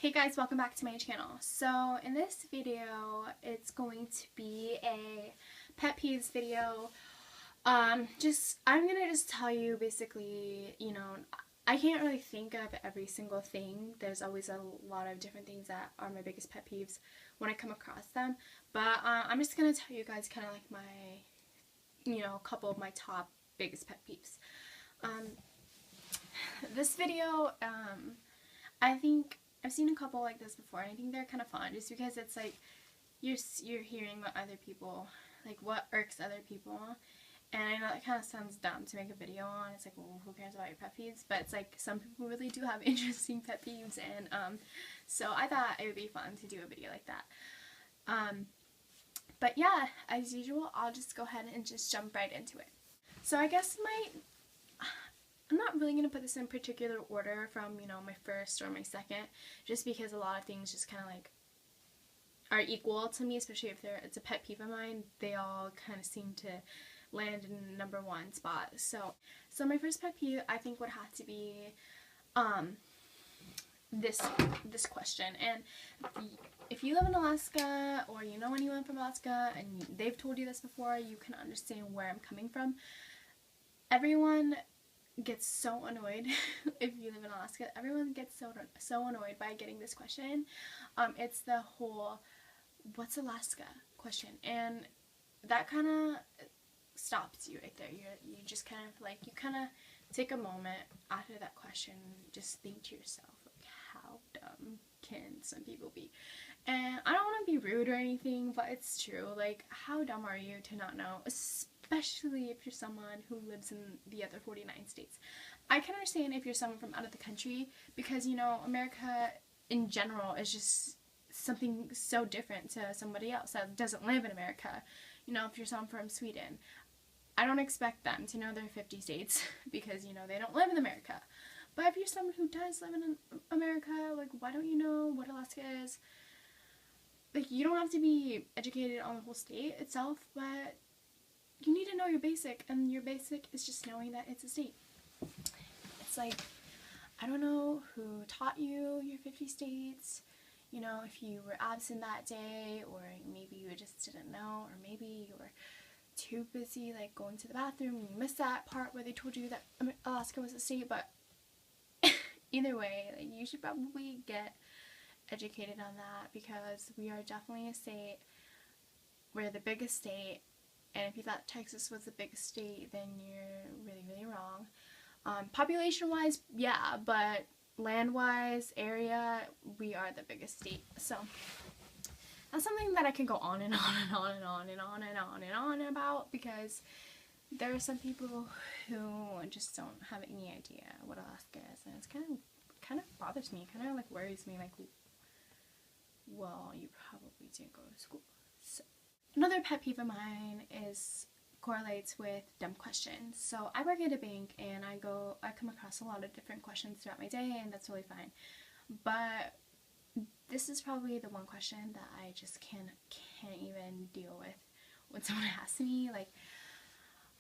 Hey guys, welcome back to my channel. So in this video, it's going to be a pet peeves video. I'm gonna just tell you basically, I can't really think of every single thing. There's always a lot of different things that are my biggest pet peeves when I come across them. But I'm just gonna tell you guys kind of like my, a couple of my top biggest pet peeves. This video, I think I've seen a couple like this before, and I think they're kind of fun, just because it's like you're hearing what other people, like what irks other people, and I know it kind of sounds dumb to make a video on. It's like, well, who cares about your pet peeves? But it's like some people really do have interesting pet peeves, and so I thought it would be fun to do a video like that. But yeah, as usual, I'll just go ahead and just jump right into it. So I guess I'm not really going to put this in particular order from, my first or my second, just because a lot of things just kind of like are equal to me, especially if it's a pet peeve of mine. They all kind of seem to land in number one spot. So my first pet peeve, I think, would have to be this question. And if you live in Alaska, or you know anyone from Alaska and they've told you this before, you can understand where I'm coming from. Everyone gets so annoyed if you live in Alaska. Everyone gets so annoyed by getting this question. It's the whole "what's Alaska?" question, and that kind of stops you right there. You just kind of take a moment after that question, just think to yourself, like, how dumb can some people be? And I don't want to be rude or anything, but it's true. Like, how dumb are you to not know, especially if you're someone who lives in the other 49 states. I can understand if you're someone from out of the country, because, America in general is just something so different to somebody else that doesn't live in America. If you're someone from Sweden, I don't expect them to know their 50 states because, they don't live in America. But if you're someone who does live in America, like, why don't you know what Alaska is? Like, you don't have to be educated on the whole state itself, but you need to know your basic, and your basic is just knowing that it's a state. It's like, I don't know who taught you your 50 states, if you were absent that day, or maybe you just didn't know, or maybe you were too busy, like, going to the bathroom and you missed that part where they told you that Alaska was a state. But either way, like, you should probably get educated on that, because we are definitely a state. We're the biggest state, and if you thought Texas was the biggest state, then you're really, really wrong. Population wise, yeah, but land wise, area, we are the biggest state. So that's something that I can go on and on and on and on and on and on and on about, because there are some people who just don't have any idea what Alaska is, and it's kind of bothers me, kind of like worries me, like, well, you probably didn't go to school. So another pet peeve of mine correlates with dumb questions. So I work at a bank, and I come across a lot of different questions throughout my day, and that's really fine. But this is probably the one question that I just can't even deal with when someone asks me. Like,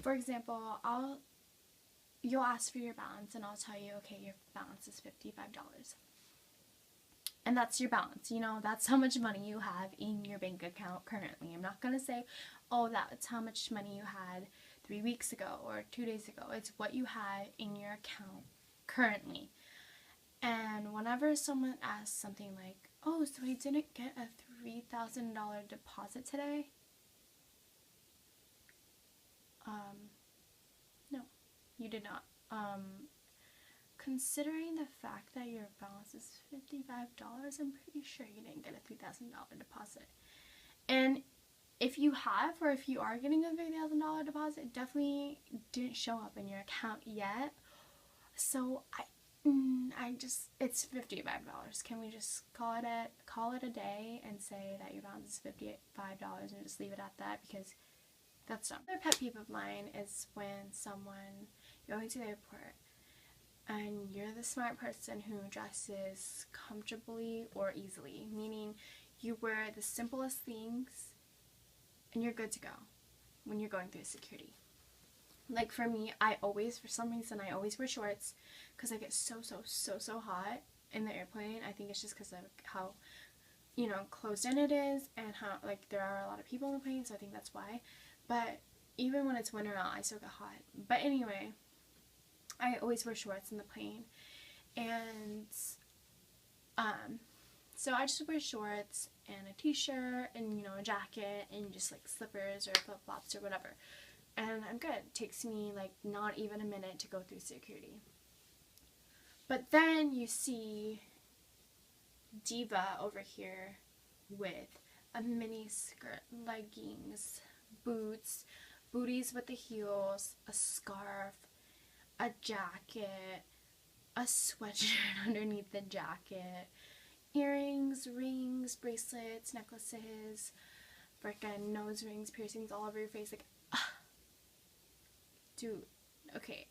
for example, you'll ask for your balance, and I'll tell you, okay, your balance is $55. And that's your balance, that's how much money you have in your bank account currently. I'm not going to say, oh, that's how much money you had 3 weeks ago or 2 days ago. It's what you have in your account currently. And whenever someone asks something like, oh, so I didn't get a $3,000 deposit today? No, you did not. Considering the fact that your balance is $55, I'm pretty sure you didn't get a $3,000 deposit. And if you have, or if you are getting a $3,000 deposit, it definitely didn't show up in your account yet. So it's $55. Can we just call it a day and say that your balance is $55 and just leave it at that? Because that's dumb. Another pet peeve of mine is when you're going to the airport, and you're the smart person who dresses comfortably or easily, meaning you wear the simplest things and you're good to go when you're going through security. Like, for me, for some reason I always wear shorts, because I get so hot, in the airplane. I think it's just because of how, you know, closed in it is, and how, like, there are a lot of people on the plane, so I think that's why. But even when it's winter out, I still get hot. But anyway, I always wear shorts in the plane, and so I just wear shorts and a t-shirt and, you know, a jacket and just like slippers or flip-flops or whatever, and I'm good. It takes me like not even a minute to go through security. But then you see Diva over here with a mini skirt, leggings, boots, booties with the heels, a scarf, a jacket, a sweatshirt underneath the jacket, earrings, rings, bracelets, necklaces, frickin' nose rings, piercings all over your face. Like, dude, okay,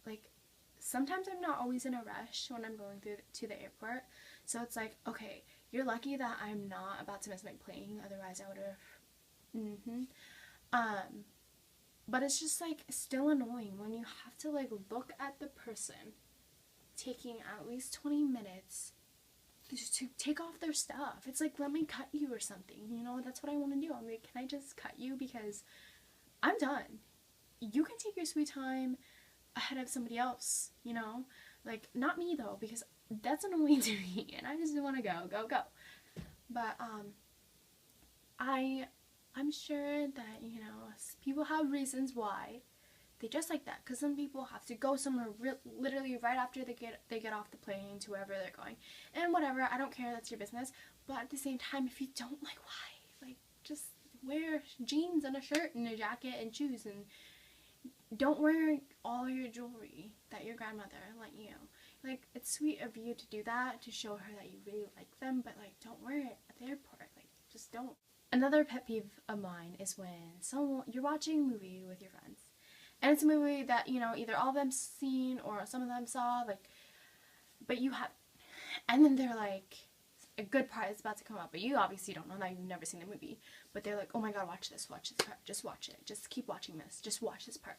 like, sometimes I'm not always in a rush when I'm going to the airport, so it's like, okay, you're lucky that I'm not about to miss my plane, otherwise I would have, but it's just, like, still annoying when you have to, like, look at the person taking at least 20 minutes just to take off their stuff. It's like, let me cut you or something, you know? That's what I want to do. I'm like, can I just cut you because I'm done? You can take your sweet time ahead of somebody else, you know? Like, not me though, because that's annoying to me, and I just want to go. But I'm sure that, you know, people have reasons why they dress like that, because some people have to go somewhere literally right after they get off the plane to wherever they're going, and whatever, I don't care, that's your business. But at the same time, if you don't, like, why? Like, just wear jeans and a shirt and a jacket and shoes, and don't wear all your jewelry that your grandmother lent you. Like, it's sweet of you to do that, to show her that you really like them, but, like, don't wear it at the airport. Like, just don't. Another pet peeve of mine is when you're watching a movie with your friends, and it's a movie that, you know, either all of them seen or some of them saw, like, but you have, and then they're like, a good part is about to come up, but you obviously don't know that, you've never seen the movie, but they're like, oh my god, watch this part, just watch it, just keep watching this, just watch this part.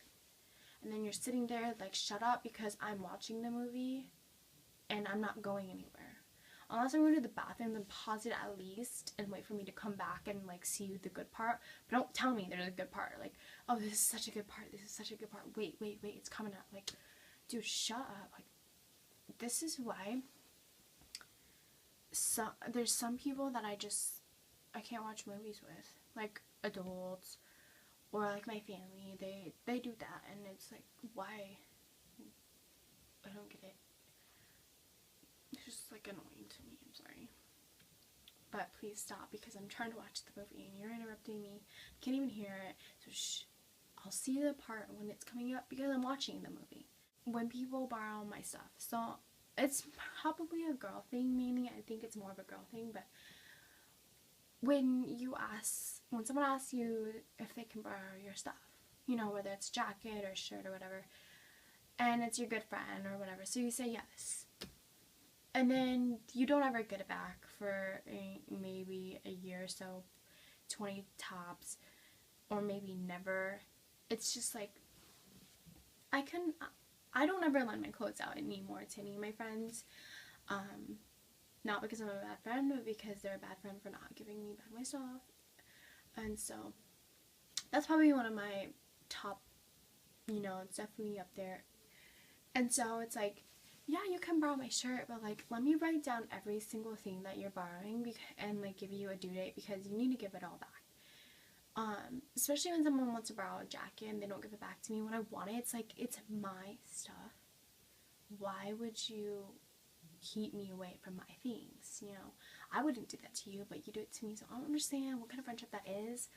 And then you're sitting there like, shut up, because I'm watching the movie and I'm not going anywhere. Unless I'm going to the bathroom, then pause it at least and wait for me to come back and, like, see the good part. But don't tell me there's a good part. Like, oh, this is such a good part. This is such a good part. Wait, it's coming up. Like, dude, shut up. Like, this is why there's some people that I can't watch movies with. Like, adults or, like, my family. They do that, and it's like, why? I don't get it. It's just, like, annoying to me. I'm sorry. But please stop, because I'm trying to watch the movie and you're interrupting me. I can't even hear it. So shh. I'll see the part when it's coming up because I'm watching the movie. When people borrow my stuff. So it's probably a girl thing, meaning I think it's more of a girl thing, but when someone asks you if they can borrow your stuff, you know, whether it's jacket or shirt or whatever, and it's your good friend or whatever, so you say yes. And then you don't ever get it back for maybe a year or so, 20 tops, or maybe never. It's just like, I don't ever lend my clothes out anymore to any of my friends. Not because I'm a bad friend, but because they're a bad friend for not giving me back my stuff. And so that's probably one of my top, you know, it's definitely up there. And so it's like, yeah, you can borrow my shirt, but, like, let me write down every single thing that you're borrowing and, like, give you a due date, because you need to give it all back. Especially when someone wants to borrow a jacket and they don't give it back to me when I want it. It's like, it's my stuff. Why would you keep me away from my things, you know? I wouldn't do that to you, but you do it to me, so I don't understand what kind of friendship that is.